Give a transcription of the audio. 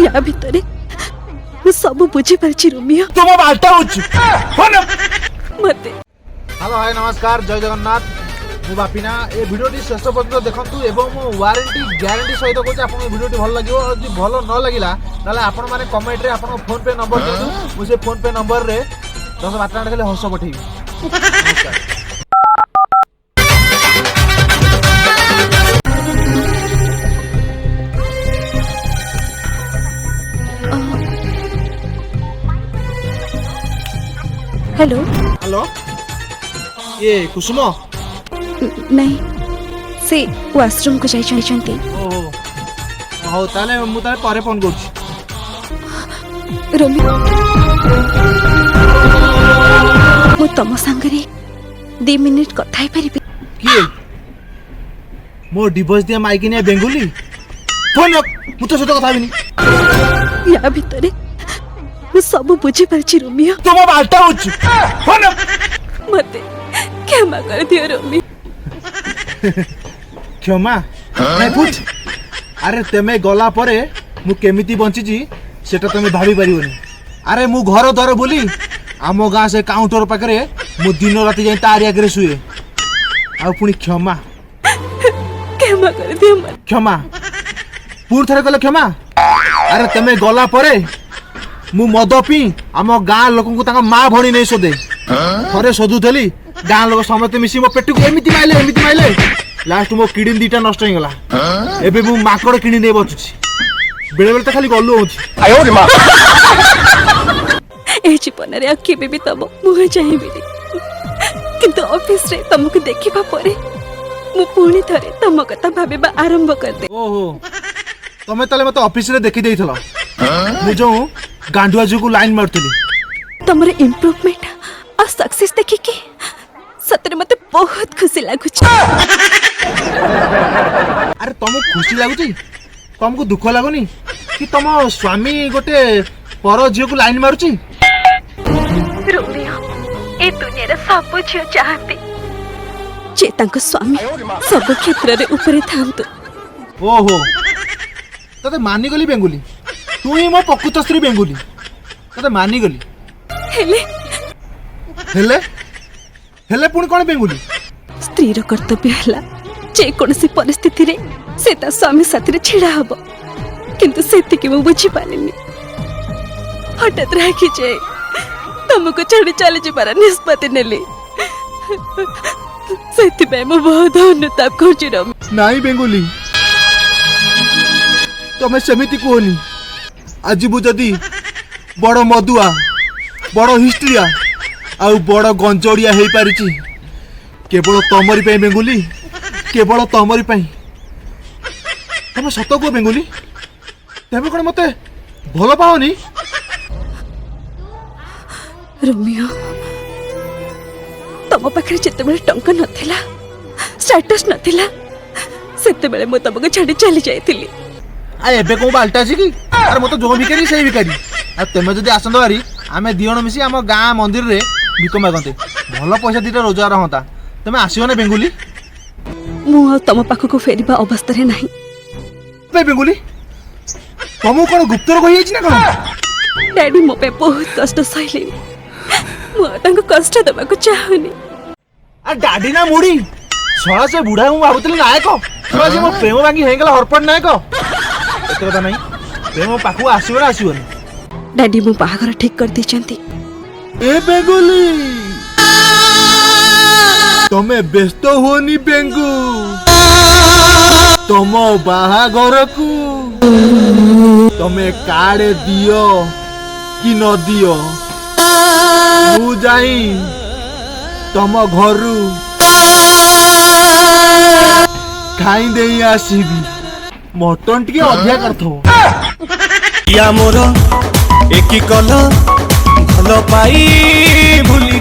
या भितरे मु सब बुझी पारछि रोमियो तुम बाल्टा होछि मते। हेलो हाय नमस्कार जय जगन्नाथ मु बापिना ए वीडियोटी शेष पर्यंत देखंतु एवं मु वारंटी ग्यारंटी सहित कहछि आपन वीडियोटी भल लागिवो और जे भल न लागिला ताले आपन माने कमेंट रे आपन फोन पे नंबर दियु मु से फोन पे नंबर रे 10 12 खाली हस पठेबी। हेलो हेलो ये कुसुम नहीं से वाशरूम को जाई छंती। ओहो हो ताले मु ताले पारे फोन करछि। रोमियो मु तम संगरे 2 मिनिट कथाई परिबे किए मो डिवोर्स दिया माइकी ने बेंगुली फोन मु तो सतो कथा बिनी या भितरे मु सब बुझी पारछि रोमियो तुम बाल्टा होछि फोन मते क्षमा कर दियो रोमियो। क्षमा नहीं पूछ अरे तेमे गला परे मु केमिति बंची जी सेटा तमे भाबी परिबोनी। अरे मु घर दर बोली आमो गां से काउंटर पाखरे मु दिन राति जाई तारी आगरे सुए आ पुनी क्षमा कर दियो मत क्षमा पूर्ण थरे कहले क्षमा। अरे तमे गला परे मु मद पी आम गाँ लोक को माँ भणी नहीं सोदे थरे सोधुली गाँ लोक समस्त मिसी मो पेट को एमिति माइले लास्ट मो किडनी 2टा नष्ट हो गला एबे मु माकड़ किणी नहीं बचुची बेले बेले तो खाली गलु होची ए जीवन रे केबे भी तब मुह चाहिबिनी किंतु ऑफिस रे तुमको देखिबा परे मु पुणी थरे तुम कथा भाबेबा आरंभ कर दे। ओहो तमे तले मते ऑफिस रे देखि देइथलो मु जो गांडुआजू को लाइन मारतली तमर इम्प्रूवमेंट और सक्सेस देखि के सतरे मते बहुत खुशी लागु छ। अरे तुमको खुशी लागुची तुमको दुख लागुनी कि तुम स्वामी गोटे पर झियो को लाइन मारुची। रोमियो ए दुनिया रे सब झियो चाहते जे तांको स्वामी सब क्षेत्र रे ऊपर थांतु। ओहो तते मानी गली बेंगुली तू ही मो प्रकृत स्त्री बेंगुली तते मानी गली हेले हेले हेले पुणी कोन बेंगुली स्त्री रो कर्तव्य हला जे कोनसी परिस्थिति रे से ता स्वामी साथी रे छिड़ा हबो किंतु सेति के मु बुझी पालिनी हठात राखी जे तुमको छाड़ी चली जिबार निष्पत्ति नेली सेति पे मु बहुत अनुताप करछि रम नाई बेंगुली तमे सेमिति कोनी आजिबु जदी बड़ मधुआ बड़ हिस्ट्रिया आउ बड़ गंजड़िया हेई पारिची केवल तमरी पे बेंगुली केवल तमरी पे तमे सत को बेंगुली तमे कोन मते भलो पाओनी। रोमियो तम पाखरे जते बेले टंका नथिला स्टेटस नथिला सेते बेले मु तमको छाड़ी चली जाइतिली आ एबे को बाल्टा छी की अरे मते जो भिकारी सही भिकारी आ तमे जदी आसंद बारी आमे दियण मिसी आम गाँ मंदिर रे भिक मागंते भल पैसा 2टा रोजगार होता तमे आसीओ ना बेंगुली मु तम पाखको फेरिबा अवस्था रे नाही। बे बेंगुली तुमको कोन गुप्तर कहि छी ना कोन डैडी मो पे बहुत कष्ट सहिली मु तांको कष्ट देबाको चाहनी। आ डाडी ना मुड़ी छळा से बुढ़ा मु भाबुतली नायक छळा से मो प्रेम भांगी हे गेला हरपट नायक एते कथा नाही प्रेम पाखु आसीबो ना आसीबोनी। डैडी मो बाहागर ठीक कर दी चंती ए बेंगुली तमे व्यस्त होनी बेंगु तम बाहागर को तमे कार्ड दियो कि न दियो मु जाई तम घरु खाई देई आसीबी मटन टिके अधिया करथो या मोर एकी कल भल पाई भूली